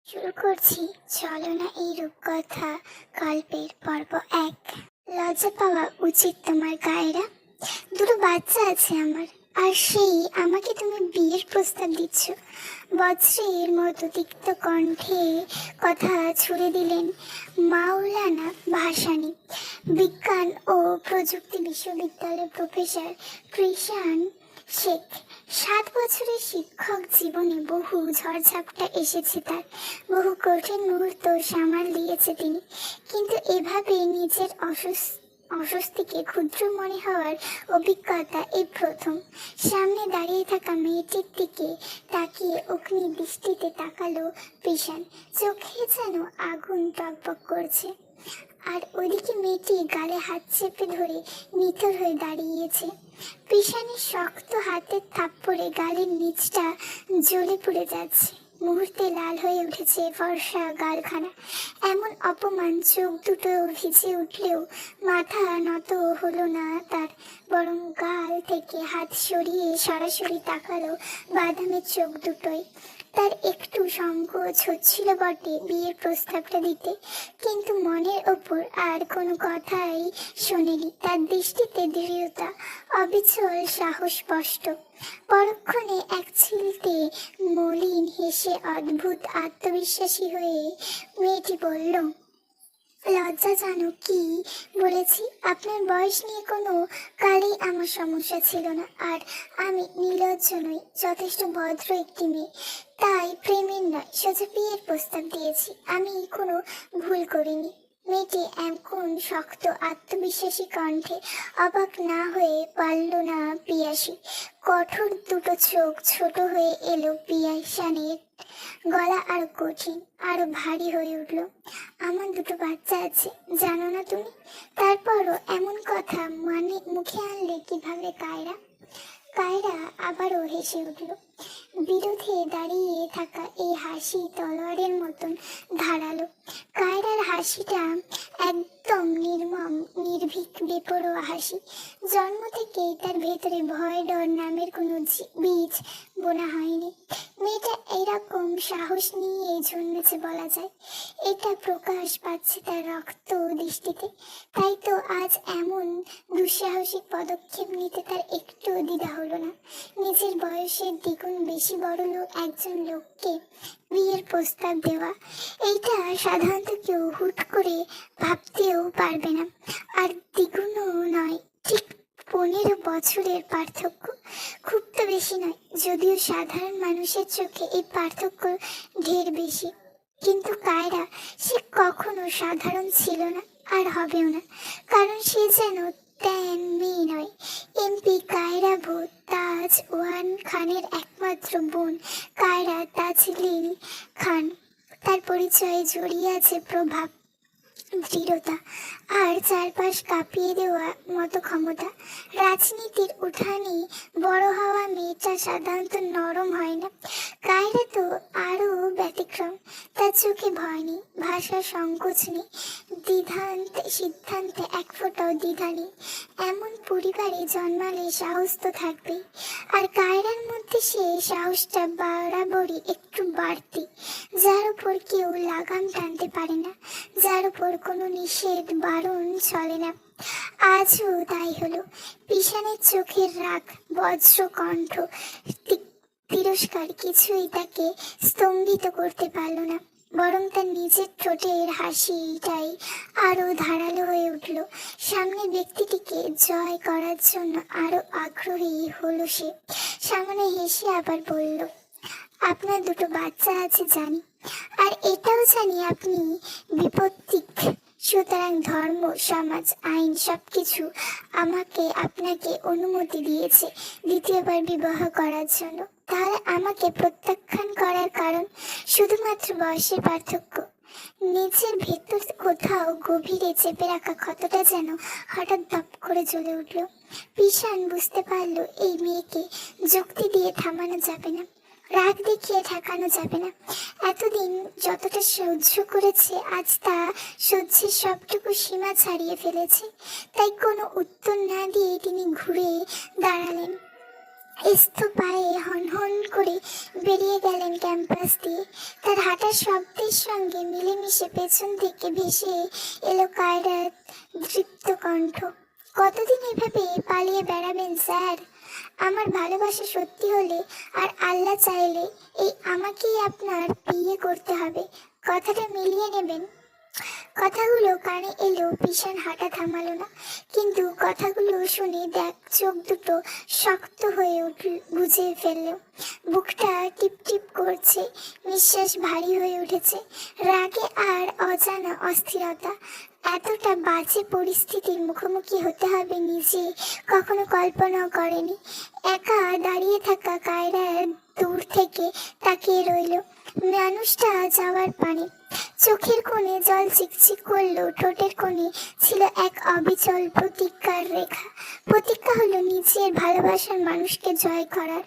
শুরু করছি চলো না এই রূপকথা গল্পের পর্ব ১। লজ্জা পাওয়া উচিত তোমার গায়েরা। দুটো বাচ্চা আছে আমার, আর সেই আমাকে তুমি বিয়ের প্রস্তাব দিচ্ছ। বজ্রের মতো তিক্ত কণ্ঠে কথা ছুড়ে দিলেন মাওলানা ভাসানী, বিজ্ঞান ও প্রযুক্তি বিশ্ববিদ্যালয়ের প্রফেসর কৃষাণ শেখ। ৭ বছরের শিক্ষক জীবনে বহু ঝড়ঝাপটা এসেছে তার, বহু কঠিন মুহূর্ত সামাল দিয়েছে তিনি, কিন্তু এভাবে নিজের অস্বস্তিকে ক্ষুদ্র মনে হওয়ার অভিজ্ঞতা এই প্রথম। সামনে দাঁড়িয়ে থাকা মেয়েটির দিকে তাকিয়ে অগ্নি দৃষ্টিতে তাকালো কৃষাণ। চোখে যেন আগুন টকবক করছে, আর ওইদিকে মেয়েটি গালে হাত চেপে ধরে নিথর হয়ে দাঁড়িয়েছে। কৃষাণের শক্ত হাতের থাপ্পড়ে গালের নিচটা জ্বলে পড়ে যাচ্ছে, মুহূর্তে লাল হয়ে উঠেছে ফর্সা গালখানা। এমন অপমান, চোখ দুটো ভিজে উঠলেও মাথা নত হলো না তার, বরং গাল থেকে হাত সরিয়ে সরাসরি তাকালো বাদামের চোখ দুটোই। তার একটু সংকোচ হচ্ছিল বটে বিয়ের প্রস্তাবটা দিতে, কিন্তু মনের ওপর আর কোনো কথাই শোনেনি। তার দৃষ্টিতে দৃঢ়তা, অবিচল সাহস স্পষ্ট। পরক্ষণে এক ছিলতে মলিন হেসে অদ্ভুত আত্মবিশ্বাসী হয়ে মেয়েটি বলল, লজ্জা জানো কি বলেছি? আপনার বয়স নিয়ে কোনো কালেই আমার সমস্যা ছিল না, আর আমি নির্লজ্জ নই, যথেষ্ট ভদ্র একটি মেয়ে, তাই প্রেমের নয় সোজা বিয়ের প্রস্তাব দিয়েছি। আমি কোনো ভুল করিনি। মেয়েটি এমন শক্ত আত্মবিশ্বাসী কণ্ঠে অবাক না হয়ে পারল না পিয়াসী। কঠোর দুটো চোখ ছোট হয়ে এলো পিয়াসানের, গলা আরো কঠিন, আরো ভারী হয়ে উঠল। আমার দুটো বাচ্চা আছে, জানো না তুমি? তারপরও এমন কথা মানে মুখে আনলে কিভাবে কায়রা? কায়রা আবারও হেসে উঠল। বিরোধে দাঁড়িয়ে থাকা এই হাসি তলোয়ারের মতন ধারালো। কায়রার হাসিটা একদম নির্মম, নির্ভীক, বেপরোয়া হাসি। জন্ম থেকেই তার ভেতরে ভয় ডর নামের কোনো বীজ বোনা হয়নি। মেয়েটা এরকম সাহস নিয়ে জন্মেছে বলা যায়। এটা প্রকাশ পাচ্ছে তার রক্ত দৃষ্টিতে। তাই তো আজ এমন দুঃসাহসিক পদক্ষেপ নিতে তার একটু দ্বিধা হলো না। নিজের বয়সের দ্বিগুণ বেশি বড় লোক একজন লোককে বিয়ের প্রস্তাব দেওয়া, এইটা সাধারণত কেউ হুট করে ভাবতেও পারবে না। আর দ্বিগুণও নয়, ঠিক 15 বছরের পার্থক্য। খুব তো বেশি নয়, যদিও সাধারণ মানুষের চোখে এই পার্থক্য ঢের বেশি। কিন্তু কায়রা, সে কখনো সাধারণ ছিল না, আর হবেও না, কারণ সে যেন তেন মেয়ে নয়। এমপি কায়রা ভূত তাজ ওয়ান খানের একমাত্র বোন কায়রা তাজলিল খান। তার পরিচয়ে জড়িয়ে আছে প্রভাব, দৃঢ়তা, আর চারপাশ কাঁপিয়ে দেওয়া মতো ক্ষমতা। রাজনীতির উঠানে বড় হওয়া মেয়েটা সাধারণত নরম হয় না। কায়রা তো আরো ব্যতিক্রম। তার চোখে ভয় নেই, ভাষার সংকোচ নেই, সিদ্ধান্তে এক ফোঁটাও দ্বিধা নেই। এমন পরিবারে জন্মালে সাহস তো থাকবেই, আর কায়রার মধ্যে সে সাহসটা বরাবরই একটু বাড়তি, যার উপর কেউ লাগাম টানতে পারে না, যার উপর কোনো নিষেধ বারণ চলে না। আজও তাই হলো। পিছনের চোখের রাগ, বজ্র কণ্ঠ, তিরস্কার কিছুই তাকে স্তম্ভিত করতে পারল না, বরং তার নিজের ঠোঁটের হাসিটাই আরো ধারালো হয়ে উঠল। সামনে ব্যক্তিটিকে জয় করার জন্য আরো আগ্রহী হলো সে। সামনে হেসে আবার বলল, আপনার দুটো বাচ্চা আছে জানি, আর এটাও জানি আপনি বিপত্তিক। সুতরাং ধর্ম, সমাজ, আইন সবকিছু আপনাকে অনুমতি দিয়েছে দ্বিতীয়বার বিবাহ করার জন্য। তাহলে আমাকে প্রত্যাখ্যান করার কারণ শুধুমাত্র বয়সের পার্থক্য। নিজের ভেতর কোথাও গভীরে চেপে রাখা ক্ষতটা যেন হঠাৎ দপ করে জ্বলে উঠল। কৃষাণ বুঝতে পারল এই মেয়েকে যুক্তি দিয়ে থামানো যাবে না, রাগ দেখিয়ে ঠেকানো যাবে না। এতদিন যতটা সহ্য করেছে, আজ তা সহ্যের সবটুকু সীমা ছাড়িয়ে ফেলেছে। তাই কোনো উত্তর না দিয়ে তিনি ঘুরে দাঁড়ালেন। স্থ পায়ে হনহন করে বেরিয়ে গেলেন ক্যাম্পাস দিয়ে। তার হাঁটার শব্দের সঙ্গে মিলেমিশে পেছন থেকে ভেসে এলো কায়রার দৃপ্ত কণ্ঠ। কতদিন এভাবে পালিয়ে বেড়াবেন স্যার? আমার ভালোবাসা সত্যি হলে আর আল্লাহ চাইলে এই আমাকেই আপনার বিয়ে করতে হবে, কথাটা মিলিয়ে নেবেন। কথাগুলো কানে এলো, পিছন হাঁটা থামালো না। কিন্তু কথাগুলো শুনে দেখ চোখ দুটো শক্ত হয়ে বুঝে ফেলল। বুকটা টিপ টিপ করছে, নিঃশ্বাস ভারী হয়ে উঠেছে। রাগে আর অজানা অস্থিরতা। এতটা বাজে পরিস্থিতির মুখোমুখি হতে হবে নিজে কখনো কল্পনাও করেনি। একা দাঁড়িয়ে থাকা কায়রা দূর থেকে তাকিয়ে রইল। মানুষটা যাওয়ার পানে, চোখের কোণে জল চিকচিক করলো, ঠোঁটের কোণে ছিল এক অবিচল প্রতিজ্ঞার রেখা। প্রতিজ্ঞা হলো নিজের ভালোবাসার মানুষকে জয় করার।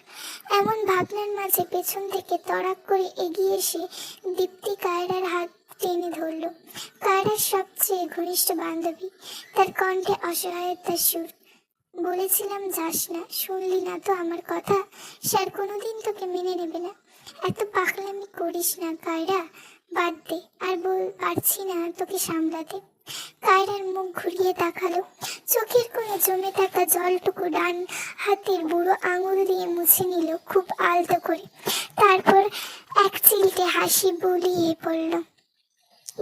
এমন ভাবনার মাঝে পেছন থেকে তড়াক করে এগিয়ে এসে দীপ্তি কায়রার হাত টেনে ধরল। কায়রার সবচেয়ে ঘনিষ্ঠ বান্ধবী, তার কণ্ঠে অসহায়তার সুর। বলেছিলাম যাস না, শুনলি না তো আমার কথা? স্যার কোনোদিন তোকে মেনে নেবে না। এত পাগলামি করিস না কায়রা, বাদ দে। আর পারছি না তোকে সামলাতে। কায়রার মুখ ঘুরিয়ে তাকালো, চোখের কোণে জমে থাকা জলটুকু ডান হাতের বুড়ো আঙুল দিয়ে মুছে নিল খুব আলতো করে। তারপর এক চিলটে হাসি বুলিয়ে পড়ল।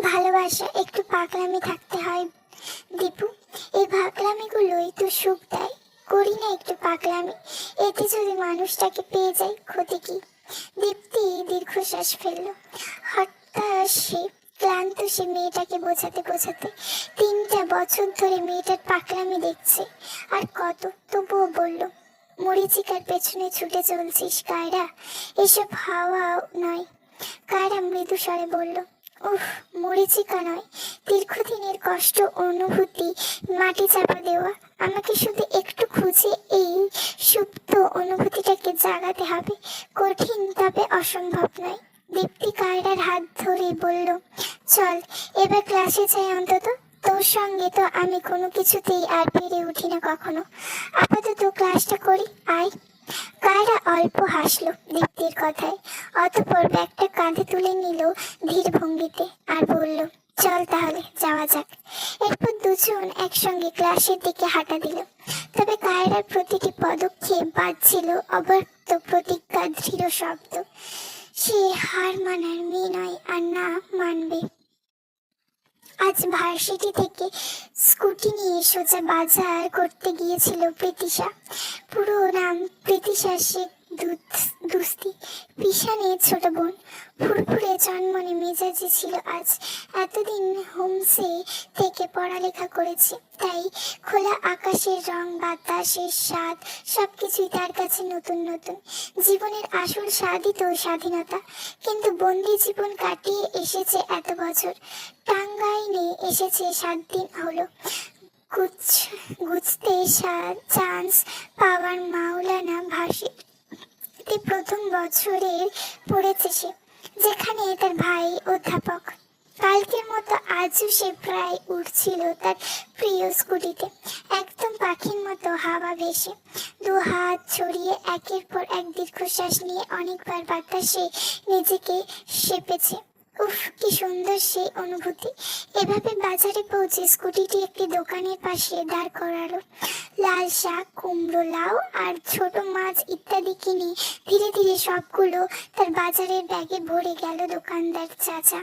ভালোবাসা একটু পাগলামি থাকতে হয় দীপু, এই পাগলামিগুলোই তো সুখ দেয়। করি না একটু পাগলামি, এতে যদি মানুষটাকে পেয়ে যাই ক্ষতি কি? দীপ্তি দীর্ঘশ্বাস ফেলল। হঠাৎ ক্লান্ত সে মেয়েটাকে বোঝাতে বোঝাতে 3টা বছর ধরে মেয়েটার পাগলামি দেখছে। আর কত, তবুও বলল, মরিচিকার পেছনে ছুটে চলছিস কায়রা, এসব হাওয়া নয়। কায়রা মৃদু স্বরে বলল, উফ, মরিচিকা নয়, দীর্ঘদিনের কষ্ট অনুভূতি মাটি চাপা দেওয়া। আমাকে শুধু একটু খুঁজে এই সুপ্ত অনুভূতিটাকে জাগাতে হবে। কঠিন তবে অসম্ভব নয়। দীপ্তি কায়রার হাত ধরে বলল, চল এবার ক্লাসে যাই অন্তত। তোর সঙ্গে তো আমি কোনো কিছুতেই আর পেরে উঠি না কখনো। আপাতত ক্লাসটা করি, আয়। কায়রা অল্প হাসলো দীপ্তির কথায়, অতঃপর ব্যাগটা কাঁধে তুলে নিল ধীর ভঙ্গিতে আর বলল, চল তাহলে যাওয়া যাক। এরপর দুজন একসঙ্গে ক্লাসের দিকে হাঁটা দিল। তবে কায়রার প্রতিটি পদক্ষেপ বাজছিল অব্যক্ত প্রতিজ্ঞার দৃঢ় শব্দ। সে হার মানার মেয়ে নয়, আর না মানবে। আজ ভার্সিটি থেকে স্কুটি নিয়ে সোজা বাজার করতে গিয়েছিল প্রীতিশা। পুরো নাম প্রীতিশা শেখ দুস্তি, পিসানে ছোট বোন। ফুরফুরে জন্মনে মেজাজি ছিল আজ। এতদিন হোমসে থেকে পড়ালেখা করেছে, তাই খোলা আকাশের রং, বাতাসের স্বাদ সবকিছুই তার কাছে নতুন নতুন। জীবনের আসল স্বাদই তো স্বাধীনতা। কিন্তু বন্দি জীবন কাটিয়ে এসেছে এত বছর। টাঙ্গাইলে এসেছে 7 দিন হলো। গুছতে চান্স পাওয়ার মাওলানা ভার্সিটিতে প্রথম বছরে পড়েছে সে, যেখানে তার ভাই অধ্যাপক। কালকের মতো আজও সে প্রায় উঠছিল তার প্রিয় স্কুটিতে, একদম পাখির মতো হাওয়া ভেসে। 2 হাত ছড়িয়ে একের পর এক দীর্ঘশ্বাস নিয়ে অনেকবার বাতাসে নিজেকে সেপেছে। উফ, কি সুন্দর সেই অনুভূতি। এভাবে বাজারে পৌঁছে স্কুটিটি একটি দোকানের পাশে দাঁড় করালো। লাল শাক, কুমড়ো, লাউ আর ছোট মাছ ইত্যাদি কিনে ধীরে ধীরে সবগুলো তার বাজারের ব্যাগে ভরে গেল দোকানদার চাচা।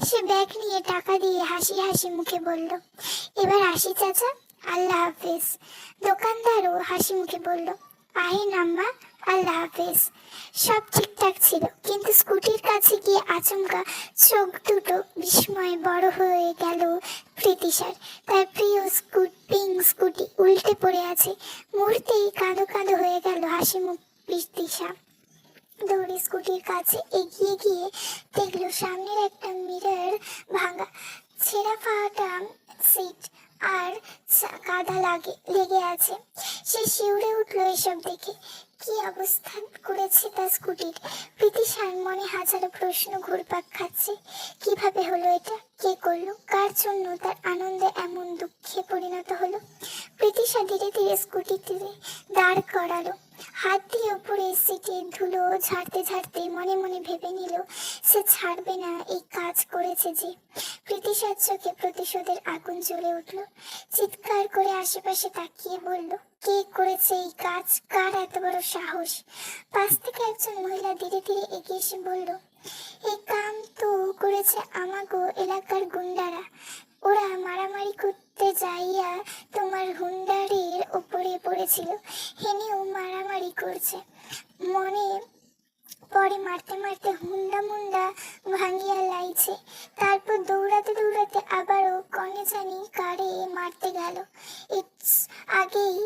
সে ব্যাগ নিয়ে টাকা দিয়ে হাসি হাসি মুখে বলল, এবার আসি চাচা, আল্লাহ হাফেজ। দোকানদারও হাসি মুখে বলল, আহে নাম্মা, আল্লাহ হাফেজ। সব ঠিকঠাক ছিল, কিন্তু স্কুটির কাছে গিয়ে আচমকা চোখ দুটো বিস্ময়ে বড় হয়ে গেল প্রীতিশার। তার প্রিয় পিঙ্ক স্কুটি উল্টে পড়ে আছে। মুহূর্তেই কাঁদো কাঁদো হয়ে গেল হাসি মুখ প্রীতিশা। দৌড়ে স্কুটির কাছে এগিয়ে গিয়ে দেখলো সামনের একটা মিরর ভাঙা, ছেঁড়া ফাটা সিট আর কাদা লেগে আছে। সে শিউরে উঠলো এসব দেখে। কি অবস্থান করেছে তার স্কুটির? প্রীতিশার মনে হাজারো প্রশ্ন ঘুরপাক খাচ্ছে। কিভাবে হলো এটা? কে করলো? কার জন্য তার আনন্দে এমন দুঃখে পরিণত হলো? প্রীতিশা ধীরে ধীরে স্কুটিতে দাঁড় করালো। হাত দিয়ে উপরে সিটে ধুলো ঝাড়তে ঝাড়তে মনে মনে ভেবে নিল সে ছাড়বে না, এই কাজ করেছে যে। প্রীতিশার চোখে প্রতিশোধের আগুন জ্বলে উঠল। চিৎকার করে আশেপাশে তাকিয়ে বলল, কে করেছে এই কাজ? কার এত বড় সাহস? পাশ থেকে একজন মহিলা ধীরে ধীরে এগিয়ে এসে বলল, এই কাম তো করেছে আমাগো এলাকার গুন্ডারা। ওরা মারামারি করতে যাইয়া তোমার হুন্ডারের উপরে পড়েছিল, হেনেও মারামারি করছে। মনে পরে মারতে মারতে হুন্ডা মুন্ডা ভাঙিয়া লাইছে। তারপর দৌড়াতে দৌড়াতে আবারও কনে জানি কারে মারতে গেল। আগেই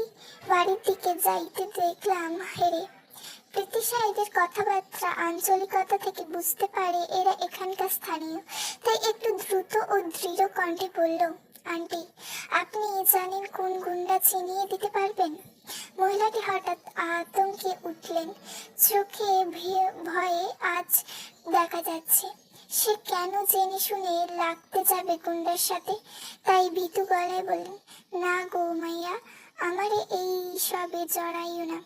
বাড়ির দিকে যাইতে দেখলাম হেরে। প্রীতিশা এদের কথাবার্তা আঞ্চলিকতা থেকে বুঝতে পারে এরা এখানকার স্থানীয়, তাই একটু দ্রুত ও দৃঢ় কণ্ঠে বলল, আন্টি, আপনি জানেন কোন গুন্ডা চিনিয়ে দিতে পারবেন? মহিলাটি হঠাৎ আতঙ্কে উঠলেন। চোখে ভয়ে আজ দেখা যাচ্ছে সে কেন জেনে শুনে লাগতে যাবে গুন্ডার সাথে। তাই ভীতু গলায় বললেন, না গো মাইয়া, আমারে এই সবে জড়াইও না,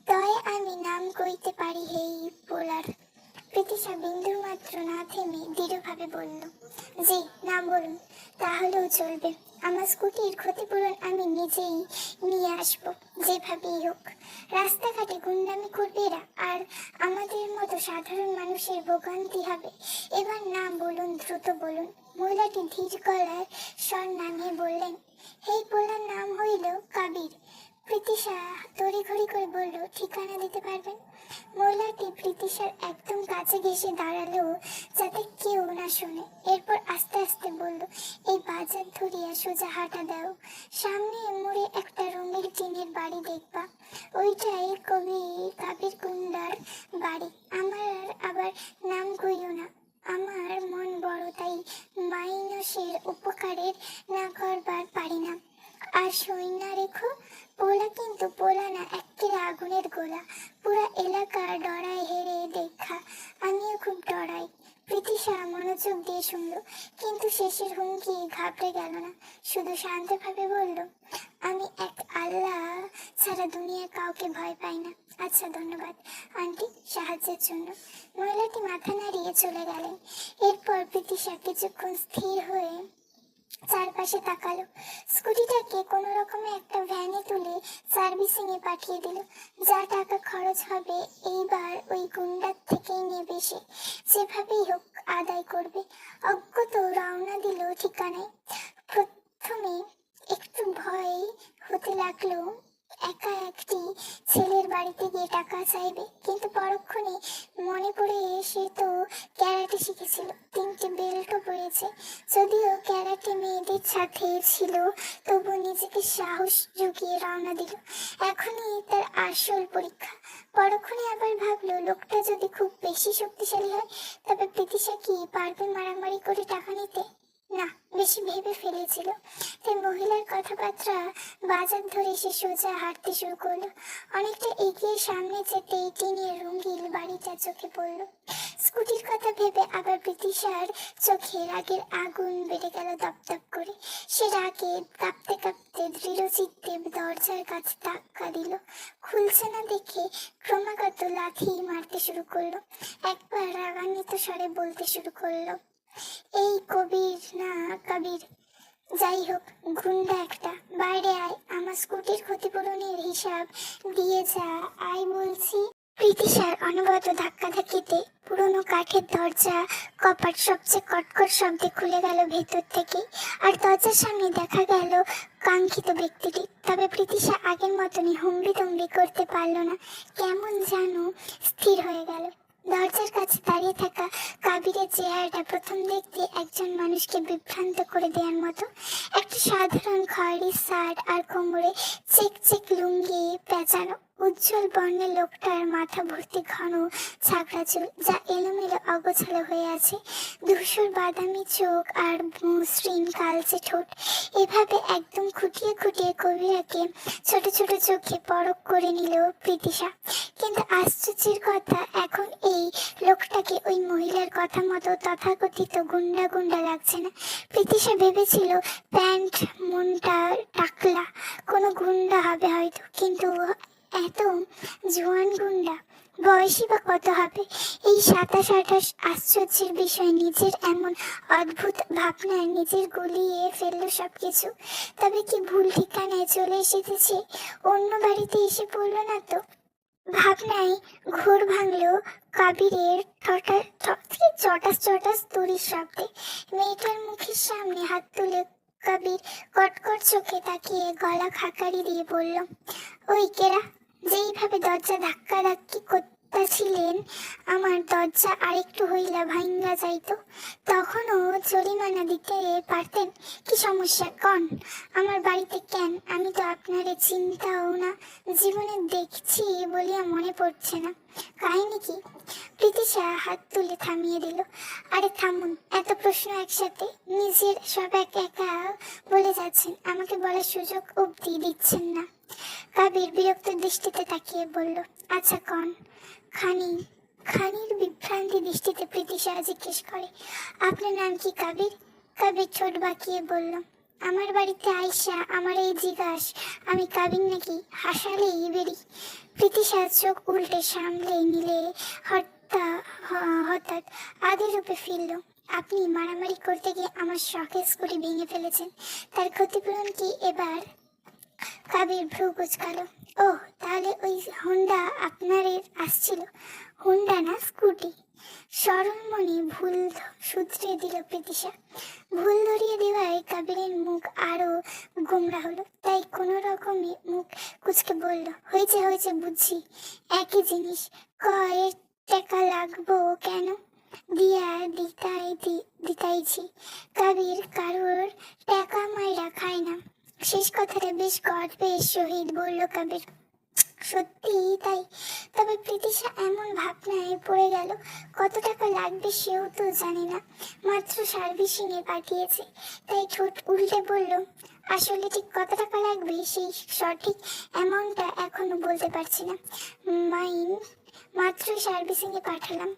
তয় আমি নাম কইতে পারি হেই পোলার। প্রীতিশা বিন্দুর মাত্র না থেমে দৃঢ়ভাবে বলল, জি, নাম বলুন, তাহলেও চলবে। আমার স্কুটির ক্ষতিপূরণ আমি নিজেই নিয়ে আসবো, যেভাবেই হোক। রাস্তাঘাটে গুন্ডামি করবে এরা, আর আমাদের মতো সাধারণ মানুষের ভোগান্তি হবে। এবার নাম বলুন, দ্রুত বলুন। মহিলাটি ধীর গলায় স্বর নামিয়ে বললেন, এই পোলার নাম হইল কাবির। প্রীতিশা তড়িঘড়ি করে বলল, ঠিকানা দিতে পারবেন? মহিলাটি প্রীতিশার একদম কাছে ঘেঁষে দাঁড়ালো যাতে কেউ না শোনে। এরপর আস্তে আস্তে বলল, এই বাজার ধরিয়া সোজা হাঁটা দাও, সামনে মোড়ে একটা রঙের টিনের বাড়ি দেখবা, ওইটাই কাবির গুন্ডার বাড়ি। আমার আবার নাম কইও না, আমার মন বড়, তাই মাইনসের উপকারের না করবার পারি না। আর সৈন্য রেখো, পোলা কিন্তু পোলা না, একেবারে আগুনের গোলা। পুরা এলাকা ডরায় হেরে দেখা, আমিও খুব ডরাই। প্রীতিশা মনোযোগ দিয়ে শুনল, কিন্তু শেষের হুমকি ঘাবড়ে গেল না, শুধু শান্তভাবে বলল, আমি এক আল্লাহ ছাড়া দুনিয়ার কাউকে ভয় পাই না। আচ্ছা, ধন্যবাদ আন্টি সাহায্যের জন্য। মহিলাটি মাথা নাড়িয়ে চলে গেলেন। এরপর প্রীতিশা কিছুক্ষণ স্থির হয়ে চারপাশে তাকালো। স্কুটিটাকে কোনো রকমে একটা ভ্যানে তুলে সার্ভিসিং এ পাঠিয়ে দিল। যা টাকা খরচ হবে এইবার ওই গুন্ডার থেকেই নেবে সে, যেভাবেই হোক আদায় করবে। অজ্ঞত রওনা দিল ঠিকানায়। প্রথমে একটু ভয় হতে লাগলো, একা একটি ছেলের বাড়িতে গিয়ে টাকা চাইবে, কিন্তু পরক্ষণে মনে পড়ে সে তো ক্যারাটে শিখেছিল, 3টে বেল্টও পড়েছে। যদিও ক্যারাটে মেয়েদের সাথে ছিল, তবু নিজেকে সাহস জুগিয়ে রওনা দিল। এখনই তার আসল পরীক্ষা। পরক্ষণে আবার ভাবলো, লোকটা যদি খুব বেশি শক্তিশালী হয়, তবে প্রীতিশা কি পারবে মারামারি করে টাকা নিতে? না, বেশি ভেবে ফেলেছিল। তাই মহিলার কথাবার্তা বাজার ধরে সে সোজা হাঁটতে শুরু করলো। অনেকটা এগিয়ে সামনে যেতেই টিনের রঙিন বাড়িটা চোখে পড়লো। স্কুটির কথা ভেবে আবার প্রীতিশার চোখে রাগের আগুন বেড়ে গেল দপদপ করে। সে রাগে কাঁপতে কাঁপতে দৃঢ় চিত্তে দরজার কাছে ধাক্কা দিল। খুলছে না দেখে ক্রমাগত লাথি মারতে শুরু করলো। একবার রাগান্বিত স্বরে বলতে শুরু করলো, এই কবির না কাবির, যাই হোক গুন্ডা একটা, বাইরে আয়, আমার স্কুটির ক্ষতিপূরণের হিসাব দিয়ে যা, আয় বলছি। প্রীতিশার অনবরত ধাক্কাধাক্কিতে পুরোনো কাঠের দরজা কপাট সবচেয়ে কটকট শব্দে খুলে গেল ভেতর থেকে। আর দরজার সামনে দেখা গেল কাঙ্ক্ষিত ব্যক্তিটি। তবে প্রীতিশা আগের মতনই হুমড়ি তুমড়ি করতে পারল না, কেমন যেন স্থির হয়ে গেল। দরজার কাছে দাঁড়িয়ে থাকা কাবিরের চেহারাটা প্রথম দেখতে একজন মানুষকে বিভ্রান্ত করে দেওয়ার মতো। একটা সাধারণ খয়েরি শার্ট আর কোমরে চেক চেক লুঙ্গি পেঁচানো উজ্জ্বল বর্ণের লোকটার মাথা ভর্তি ঘন ছাগড়া চুল, যা এলোমেলো অগোছালো হয়ে আছে। ধূসর বাদামি চোখ আর মসৃণ কালচে ঠোঁট। এভাবে একদম খুঁটিয়ে খুঁটিয়ে কবিরাকে ছোট ছোট চোখে পরখ করে নিল প্রীতিশা। কিন্তু আশ্চর্যের কথা, এখন এই লোকটাকে ওই মহিলার কথা মতো তথাকথিত গুন্ডা গুন্ডা লাগছে না। প্রীতিশা ভেবেছিল প্যান্ট মনটা টাকলা কোনো গুন্ডা হবে হয়তো, কিন্তু এত জোয়ান গুন্ডা, বয়সী বা কত হবে? এই 27-28 আশ্চর্যের বিষয়, নিজের এমন অদ্ভুত ভাবনায় নিজের গুলিয়ে ফেললো সবকিছু। তবে কি ভুল ঠিকানায় চলে এসেছে? অন্য বাড়িতে এসে পড়লো না তো? ভাবনায় ঘোর ভাঙলো কাবিরের চটাস চটাস তড়ির শব্দে। মেয়েটার মুখের সামনে হাত তুলে কাবির কটকট চোখে তাকিয়ে গলা খাকারি দিয়ে বলল, ওই কেরা? যেইভাবে দরজা ধাক্কা ধাক্কি করতেছিলেন, আমার দরজা আরেকটু হইলা ভাঙ্গা যাইতো। তখনও জরিমানা দিতে পারতেন। কি সমস্যা কন? আমার বাড়িতে কেন? আমি তো আপনারে চিন্তাও না, জীবনে দেখছি বলিয়া মনে পড়ছে না। কাহিনী কি? প্রীতিশা হাত তুলে থামিয়ে দিল। আরে থামুন, এত প্রশ্ন একসাথে, নিজের সব একা একা বলে যাচ্ছেন, আমাকে বলার সুযোগ অবধি দিচ্ছেন না। কাবির বিরক্ত দৃষ্টিতে তাকিয়ে বলল, আচ্ছা কন। খানির বিভ্রান্তি দৃষ্টিতে প্রীতিশা জিজ্ঞেস করে, আপনার নাম কি কাবির? কাবির ঠোঁট বাঁকিয়ে বলল, আমার বাড়িতে আইসা আমার এই জিজ্ঞাস আমি কাবির নাকি, হাসালেই বেরি। প্রীতিশা চোখ উল্টে সামলে নিলে হঠাৎ আগের রূপে ফিরল। আপনি মারামারি করতে গিয়ে আমার শখের স্কুটি ভেঙে ফেলেছেন, তার ক্ষতিপূরণ কি এবার? কাবির ভ্রু কুচকালো। ওহ, তাহলে ওই হোন্ডা আপনার আসছিল? হোন্ডা না, স্কুটি। সরল মনে ভুল শুধরে দিল প্রীতিশা। ভুল ধরিয়ে দেওয়ায় কাবিরের মুখ আরো গোমরা হলো। তাই কোনো রকমে মুখ কুচকে বলল, হয়েছে হয়েছে বুঝছি, একই জিনিস। কয়েক টাকা লাগবো কেন? দিয়া দিতাইছি। কাবির কারোর টাকা মাইরা খায় না। শেষ কথাটা বেশ গর্বের সহিত বলল কাবির। সত্যি তাই? তবে প্রীতিশা এমন ভাবনায় পড়ে গেল, কত টাকা লাগবে সেও তো জানে না, মাত্র সার্ভিসিং এ পাঠিয়েছে। তাই ঠোঁট উল্টে বলল, আসলে ঠিক কত টাকা লাগবে সেই সঠিক অ্যামাউন্টটা এখনো বলতে পারছি না, মাত্র সার্ভিসিং এ পাঠালাম।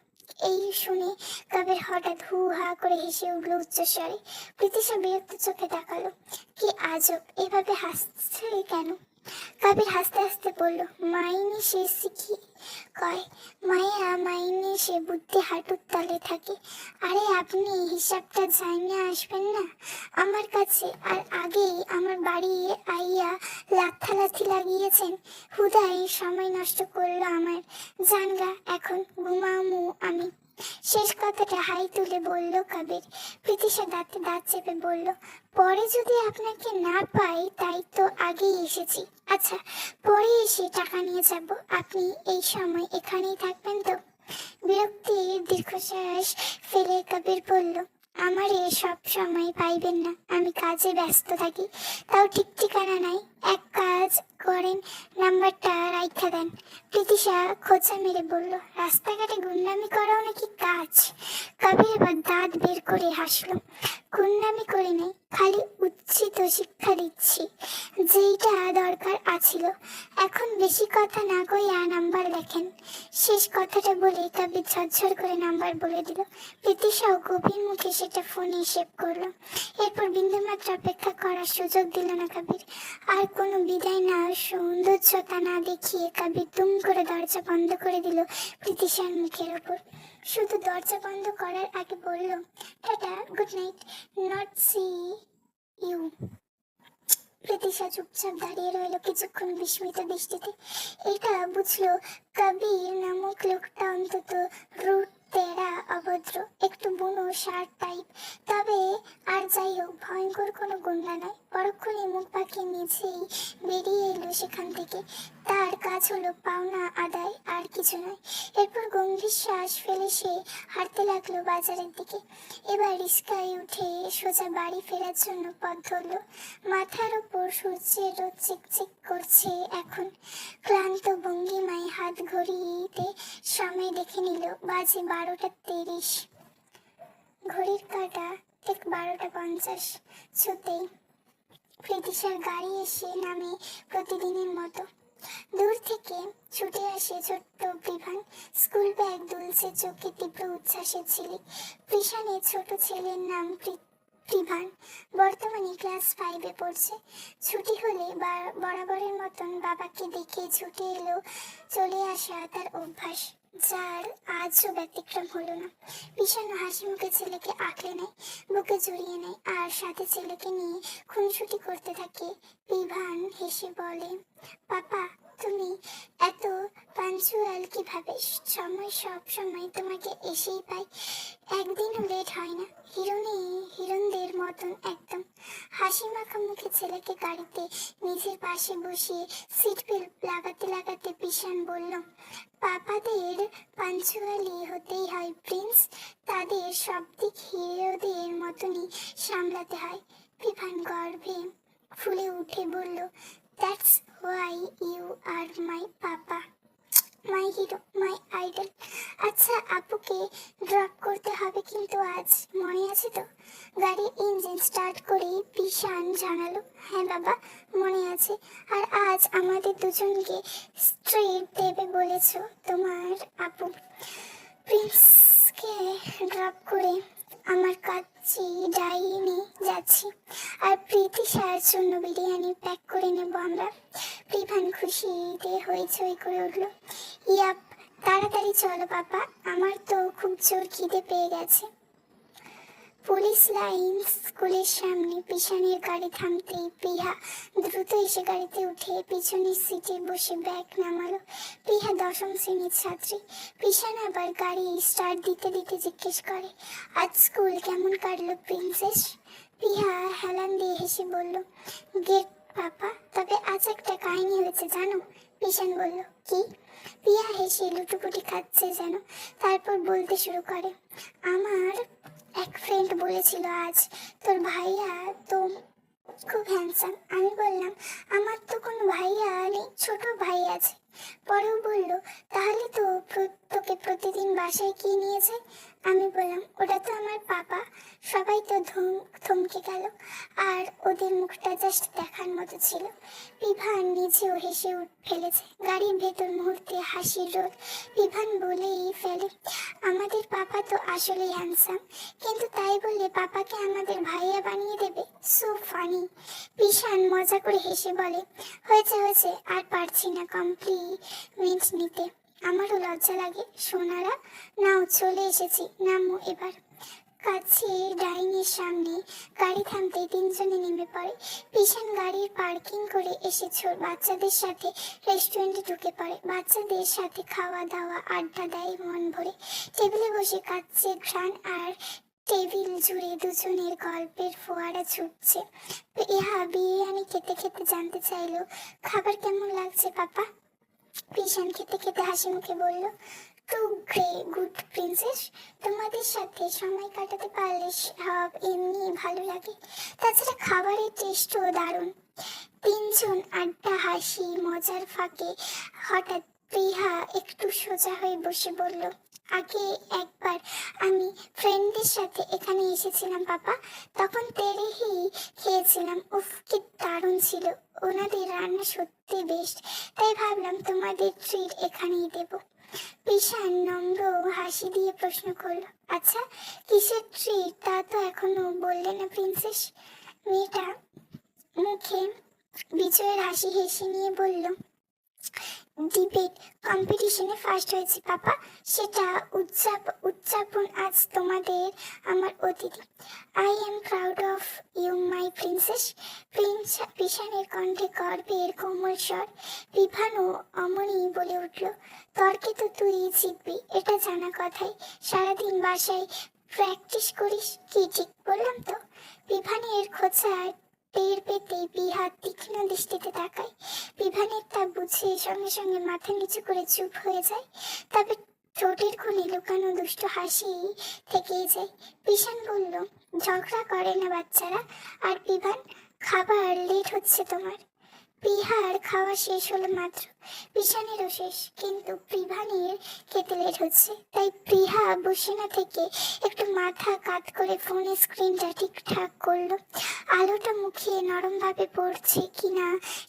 এই শুনে কাবের হঠাৎ হু হা করে হেসে উঠল উচ্চস্বরে। প্রীতিশা বিরক্ত চোখে তাকালো। কি আজব, এভাবে হাসছে কেন? কাবির হাসতে হাসতে বলল, মাইনে সে শিখি কয়, মাইনে সে বুদ্ধি হাঁটুর তলে থাকে। আরে আপনি হিসাবটা জানিয়ে আসবেন না আমার কাছে? আর আগেই আমার বাড়ি আইয়া লাথালাথি লাগিয়েছেন, হুদাই সময় নষ্ট করলো আমার। জানগা, এখন ঘুমামু আমি। শেষ কথাটা হাই তুলে বলল কাবির। প্রীতিশা দাঁতে দাঁত চেপে বলল, পরে যদি আপনাকে না পাই, তাই তো আগেই এসেছি। আচ্ছা, পরে এসে টাকা নিয়ে যাব, আপনি এই সময় এখানেই থাকবেন তো? বিরক্তির দীর্ঘশ্বাস ফেলে কাবির বলল, আমারে সব সময় পাইবেন না, আমি কাজে ব্যস্ত থাকি, তাও ঠিক ঠিকানা নাই। এক কাজ করেন, নাম্বারটা রাইখা দেন। প্রীতিশা খোঁচা মেরে বলল, রাস্তাঘাটে গুন্ডামি করাও নাকি কাজ? কাবির এবার দাঁত বের করে হাসলো। গুন্ডামি করি নাই, খালি উচিত শিক্ষা দিচ্ছি, যেইটা দরকার আছিল। এখন বেশি কথা না কইয়া নাম্বার লেখেন। শেষ কথাটা বলে কাবির ঝরঝর করে নাম্বার বলে দিল। প্রীতিশাও গভীর মুখে সেটা ফোনে সেভ করলো। এরপর বিন্দুমাত্র অপেক্ষা করার সুযোগ দিল না কাবির। আর কোনো বিদায় না, সৌন্দর্যতা না দেখিয়ে কাবির দুম করে দরজা বন্ধ করে দিল প্রীতিশার মুখের ওপর। শুধু দরজা বন্ধ করার আগে বলল, tata, good night, not see you. Pritisha চুপচাপ দাঁড়িয়ে রইল কিছুক্ষণ বিস্মিত দৃষ্টিতে। এটা বুঝলো কবির নামক লোকটা অন্তত রুট, তেরা, অভদ্র, একটু বুনো সার টাইপ। তবে আর যাই হোক, ভয়ঙ্কর কোনো গুন্ডা নয়। পরক্ষণে মুখ পাকিয়ে নিজেই বেরিয়ে এলো সেখান থেকে। তার কাজ হলো পাওনা আদায়, আর কিছু নয়। এরপর গম্ভীর শ্বাস ফেলে সে হাঁটতে লাগলো বাজারের দিকে। এবার রিস্কায় উঠে সোজা বাড়ি ফেরার জন্য পথ ধরল। মাথার ওপর সূর্যের রোদ চিকচিক করছে এখন। ক্লান্ত ভঙ্গিমায় হাত ঘড়িতে সময় দেখে নিল, বাজে 12:30। ঘড়ির কাঁটা ঠিক 12:50 ছুতেই প্রীতিশার গাড়ি এসে নামে প্রতিদিনের মতো। দূর থেকে ছুটে আসে ছোট্ট বিভান, স্কুল ব্যাগ দুলছে চোখে তীব্র উচ্ছ্বাসের ঝিলিক। কৃষাণের ছোট ছেলের নাম প্রিভান বর্তমানে ক্লাস 5-এ পড়ছে। ছুটি হলে বরাবরের মতন বাবাকে দেখে ছুটে এলো চলে আসা তার অভ্যাস, যার আজও ব্যতিক্রম হলো না। বিষণ্ণ হাসি মুখে ছেলেকে আঁকড়ে নেয়, বুকে জড়িয়ে নেয় আর সাথে ছেলেকে নিয়ে খুনসুটি করতে থাকে। প্রিভান হেসে বলে, পাপা তুমি এত পাঞ্চুয়াল কিভাবে? সব সময় তোমাকে এসেই পাই, একদিনও লেট হয় না। হিরণদের মতন একদম। হাসি মাখা মুখে ছেলেকে গাড়িতে নিজের পাশে বসিয়ে সিট বেল্ট লাগাতে লাগাতে পিশান বলল, পাপাদের পাঞ্চুয়ালি হতেই হয় প্রিন্স, তাদের সব দিক হিরোদের মতনই সামলাতে হয়। প্রিভান গর্বে ফুলে উঠে বলল, that's why you are my papa, my hero, my idol. আচ্ছা আপুকে ড্রপ করতে হবে কিন্তু আজ, মনে আছে তো? গাড়ির ইঞ্জিন স্টার্ট করেই পিশান জানালো, হ্যাঁ বাবা মনে আছে। আর আজ আমাদের দুজনকে স্ট্রিট দেবে বলেছো তোমার আপু। প্রিন্সকে ড্রপ করে আমার কাছে ডাইনে যাচ্ছি, আর প্রীতিশার জন্য বিরিয়ানি প্যাক করে নেব আমরা। প্রিভান খুশিতে হইচই করে উঠল, ইয়াপ তাড়াতাড়ি চলো পাপা, আমার তো খুব জোর খিদে পেয়ে গেছে। পুলিশ লাইন স্কুলের সামনে পিছনের গাড়ি থামতেই প্রিয়া দ্রুত এসে গাড়িতে উঠে পিছনের সিটে বসে ব্যাগ নামালো। প্রিয়া 10ম শ্রেণীর ছাত্রী। পিছন আবার গাড়ি স্টার্ট দিতে দিতে জিজ্ঞেস করে, আজ স্কুল কেমন কাটলো প্রিন্সেস? প্রিয়া হেলান দিয়ে হেসে বলল, গেট পাপা, তবে আজ একটা কাহিনী হয়েছে জানো? পিছন বলল, কি? প্রিয়া হেসে লুটোপুটি খাচ্ছে যেন, তারপর বলতে শুরু করে, আমার এক ফ্রেন্ড বলেছিল আজ তোর ভাইয়া তো খুব হ্যান্ডসাম। আমি বললাম আমার তো কোনো ভাইয়া নেই, ছোট ভাই আছে। পরেও বলল, তাহলে তো তোকে প্রতিদিন বাসায় কি নিয়েছে? আমি বললাম ওটা তো আমার পাপা। সবাই তো থমকে গেল, আর ওদের মুখটা জাস্ট দেখার মতো ছিল। বিভান নিজেও হেসে ফেলেছে। গাড়ির ভেতর মুহূর্তে হাসির রোদ। বিভান বলেই ফেলে, আমাদের পাপা তো আসলেই হ্যান্ডসাম, কিন্তু তাই বললে পাপাকে আমাদের ভাইয়া বানিয়ে দেবে? So funny. পিশান মজা করে হেসে বলে, হয়েছে হয়েছে, আর পারছি না কমপ্লিমেন্ট নিতে, আমারও লজ্জা লাগে। সোনারা নাও চলে এসেছি, নামো এবার। কাছে ডাইনের সামনে গাড়ি থামতে তিনজনে নেমে পড়ে। পিছন গাড়ির পার্কিং করে এসে বাচ্চাদের সাথে রেস্টুরেন্টে ঢুকে পড়ে। বাচ্চাদের সাথে খাওয়া দাওয়া আড্ডা দেয় মন ভরে। টেবিলে বসে কাচ্ছে ঘ্রাণ, আর টেবিল জুড়ে দুজনের গল্পের ফোয়ারা ছুটছে। ইহা বিরিয়ানি খেতে খেতে জানতে চাইলো, খাবার কেমন লাগছে পাপা? পিশান খেতে খেতে হাসি মুখে বলল, টু গুড প্রিন্সেস, তোমাদের সাথে সময় কাটাতে পারলে সব এমনি ভালো লাগে। তাছাড়া খাবারের টেস্টও দারুণ। তিনজন আড্ডা হাসি মজার ফাঁকে হঠাৎ প্রিয়া একটু সোজা হয়ে বসে বলল, আগে একবার আমি ফ্রেন্ডদের সাথে এখানে এসেছিলাম পাপা, তখন তেরেহি খেয়েছিলাম, উফ কি দারুণ ছিল। ওনাদের রান্না সত্যি বেস্ট, তাই ভাবলাম তোমাদের ট্রিট এখানেই দেব। পিশান নম্র হাসি দিয়ে প্রশ্ন করলো, আচ্ছা কিসের ট্রিট তা তো এখনো বললে না প্রিন্সেস? মেয়েটা মুখে বিজয়ের হাসি হেসে নিয়ে বলল, ডিবেট কম্পিটিশনে ফার্স্ট হয়েছে পাপা, সেটা উদযাপন আজ তোমাদের আমার অতিথি। I am proud of you my princess. পিশানের কণ্ঠে গর্বের কোমল স্বর। বিভানও অমনি বলে উঠল, তর্কে তো তুই জিতবি, এটা জানা কথাই। সারাদিন বাসায় প্র্যাকটিস করিস কি, ঠিক বললাম তো? বিভানের খোঁচা টের পেতে বিহা তীক্ষ্ণ দৃষ্টিতে তাকায়। বিভানের তা বুঝে সঙ্গে সঙ্গে মাথা নিচু করে চুপ হয়ে যায়, তবে ঠোঁটের কোণে লুকানো দুষ্ট হাসি থেকেই যায়। পিশান বলল, ঝগড়া করে না বাচ্চারা। আর বিভান, খাবার লেট হচ্ছে তোমার। পিহার খাওয়া শেষ হলো মাত্র, পিশানেরও শেষ, কিন্তু প্রিভানের খেতে লেট হচ্ছে। তাই প্রিহা বসে না থেকে একটু মাথা কাত করে ফোনের স্ক্রিনটা ঠিকঠাক করলো। আলোটা মুখে নরমভাবে পড়ছে কিনা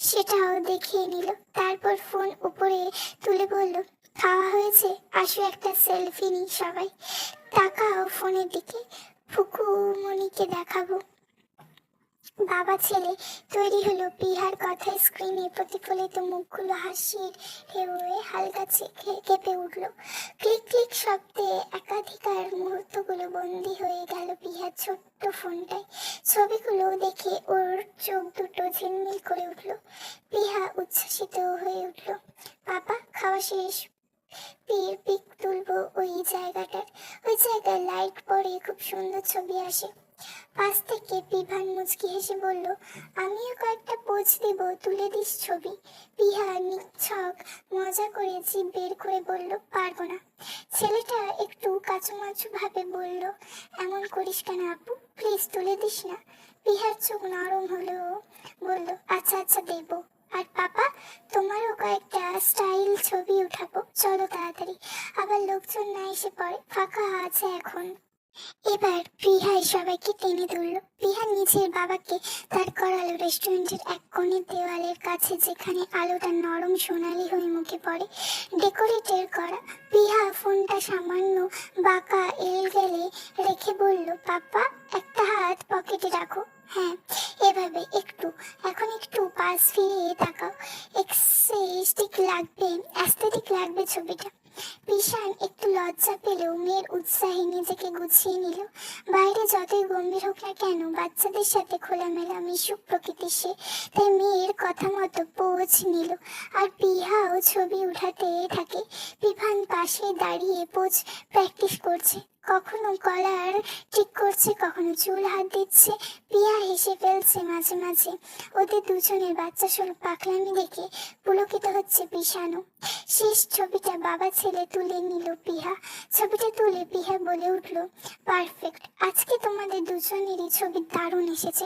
সেটাও দেখিয়ে নিল। তারপর ফোন উপরে তুলে বলল, খাওয়া হয়েছে, আসো একটা সেলফি নিই সবাই। তাকাও ফোনের দিকে। ফুকুমনি সবাইকে দেখাবো। বাবা ছেলে তৈরি হলো। পিহার কথায় স্ক্রিনে প্রতিফলিত মুখগুলো হাসির ঢেউয়ে হালকা কেঁপে উঠল। ক্লিক ক্লিক শব্দে একাধিকার মুহূর্তগুলো বন্দি হয়ে গেল পিহার ছোট্ট ফোনটায়। ছবিগুলো দেখে ওর চোখ দুটো ঝিলমিল করে উঠল। পিহা উচ্ছ্বসিত হয়ে উঠল। পাপা, খাওয়া শেষ। পিক তুলবো ওই জায়গাটার। ওই জায়গায় লাইট পড়ে খুব সুন্দর ছবি আসে। পাশ থেকে বিভান মুচকি হেসে বলল, আমিও কয়েকটা পোজ দিব, তুলে দিস ছবি। পিহা নিছক মজা করে জিভ বের করে বলল, পারবো না। ছেলেটা একটু কাচুমাচু ভাবে বলল, এমন করিস কেন আপু, প্লিজ তুলে দিস না। পিহার চোখ নরম হলো, বলল, আচ্ছা আচ্ছা দেবো। আর পাপা, তোমারও কয়েকটা স্টাইল ছবি উঠাবো, চলো তাড়াতাড়ি, আবার লোকজন না এসে পড়ে, ফাঁকা আছে এখন। এবার প্রিহাই সবাইকে টেনে তুলল। প্রিহা নিজের বাবাকে তার করালো রেস্টুরেন্টের এক কোণের দেওয়ালের কাছে, যেখানে আলোটা নরম সোনালি হয়ে মুখে পড়ে, ডেকোরেটের করা। প্রিহা ফোনটা সামান্য বাঁকা এলগেলে রেখে বলল, পাপা, একটা হাত পকেটে রাখো। হ্যাঁ, এভাবে একটু, এখন একটু পাশ ফিরিয়ে তাকাও, অ্যাস্থেটিক লাগবে ছবিটা। পিশান একটু লজ্জা পেলেও মেয়ের উৎসাহে নিজেকে গুছিয়ে নিল। বাইরে যতই গম্ভীর হোক না কেন, বাচ্চাদের সাথে খোলামেলা মিশুক প্রকৃতি সে, তাই মেয়ের কথা মতো পোজ নিল। আর পিহাও ছবি উঠাতে থাকে। পিভান পাশে দাঁড়িয়ে পোজ প্র্যাকটিস করছে, কখনো কলার ঠিক করছে, কখনো চুল হাত দিচ্ছে। পিয়া হেসে ফেলছে মাঝে মাঝে। ওদের দুজনের বাচ্চা স্বরূপ পাগলামি দেখে পুলকিত হচ্ছে পিশানও। শেষ ছবিটা বাবা ছেলে তুলে নিল পিহা। ছবিটা তুলে পিহা বলে উঠল, পারফেক্ট, আজকে তোমাদের দুজনেরই ছবি দারুণ এসেছে।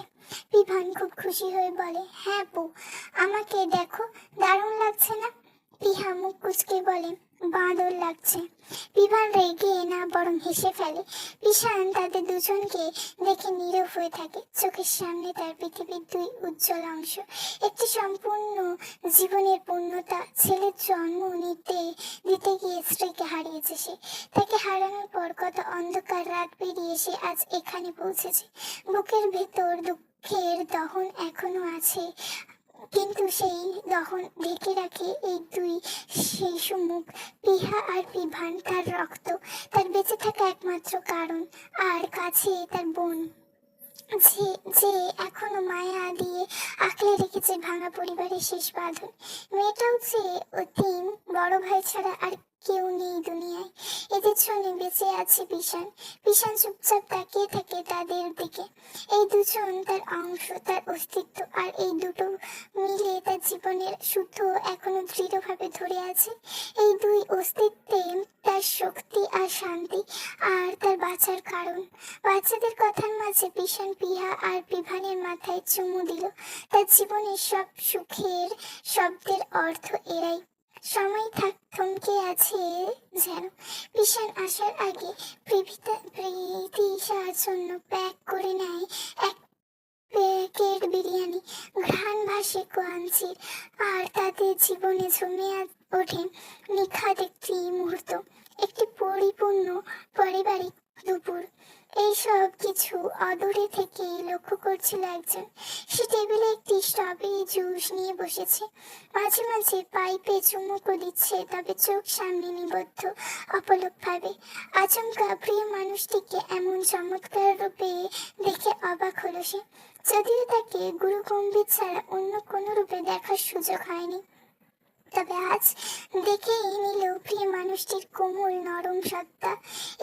পিভান খুব খুশি হয়ে বলে, হ্যাঁ বউ, আমাকে দেখো, দারুণ লাগছে না? পিহা মুখ কুচকে বলে, বাঁদর লাগছে। পিভান রেগে না বরং হেসে ফেলে। পিশান তাদের দুজনকে দেখে নীরব হয়ে থাকে। চোখের সামনে তার পৃথিবীর দুই উজ্জ্বল অংশ, একটি সম্পূর্ণ জীবনের পূর্ণতা। ছেলের জন্ম দিতে গিয়ে স্ত্রীকে হারিয়েছে সে। তাকে হারানোর পর কত অন্ধকার রাত পেরিয়ে সে আজ এখানে পৌঁছেছে। বুকের ভেতর দুঃখের দহন এখনো আছে, কিন্তু সেই দহন ঢেকে রাখে এই দুই শিশু মুখ, পিহা আর পিভান। তার রক্ত, তার বেঁচে থাকা একমাত্র কারণ, আর কাছে তার বোন, যে যে এখনো মায়া দিয়ে আঁকড়ে রেখেছে ভাঙা পরিবারের শেষ বাঁধন। মেয়েটাও যে অতীন, বড় ভাই ছাড়া আর কেউ নেই দুনিয়ায়। এদের জন্য বেঁচে আছে পিশান। পিশান চুপচাপ তাকিয়ে থাকে তাদের দিকে। এই দুজন তার অংশ, তার অস্তিত্ব, আর এই দুটো মিলে তার জীবনের সূত্র এখনো দৃঢ়ভাবে ধরে আছে। এই দুই অস্তিত্বে তার শক্তি আর শান্তি, আর তার বাঁচার কারণ। বাচ্চাদের কথার মাঝে পিশান পিহা আর পিভানের মাথায় চুমু দিল। তার জীবনের সব সুখের শব্দের অর্থ এরাই। সময় থমকে আছে যেন। পিশান আসার আগে প্রীতিশার জন্য প্যাক করে নেয় এক প্যাকেট বিরিয়ানি। ঘ্রাণ ভাসে কোয়াঞ্চির, আর তাদের জীবনে জমে ওঠে নিখাদ একটি মুহূর্ত, একটি পরিপূর্ণ পারিবারিক দুপুর। এইসব কিছু অদূরে থেকে লক্ষ্য করছিল একজন। সে টেবিলে একটি স্ট্রবেরি জুস নিয়ে বসেছে, মাঝে মাঝে পাইপে চুমুকও দিচ্ছে, তবে চোখ সামনে নিবদ্ধ অপলক ভাবে। আচমকা প্রিয় মানুষটিকে এমন চমৎকার রূপে দেখে অবাক হলো সে, যদিও তাকে গুরু গম্ভীর ছাড়া অন্য কোনো রূপে দেখার সুযোগ হয়নি। তবে আজ দেখেই নিল প্রিয় মানুষটির কোমল নরম সত্তা।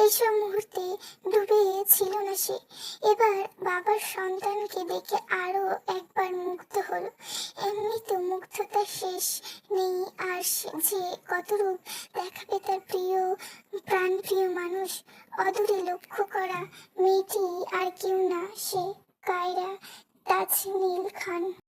এইসব মুহূর্তে ডুবে ছিল না সে। এবার বাবার সন্তানকে দেখে আরো একবার মুগ্ধ হলো। এমনিতে মুগ্ধতা শেষ নেই, আর যে কত রূপ দেখাবে তার প্রাণপ্রিয় মানুষ। অদূরে লক্ষ্য করা মেয়েটি আর কেউ না, সে কায়রা তাজনীল খান।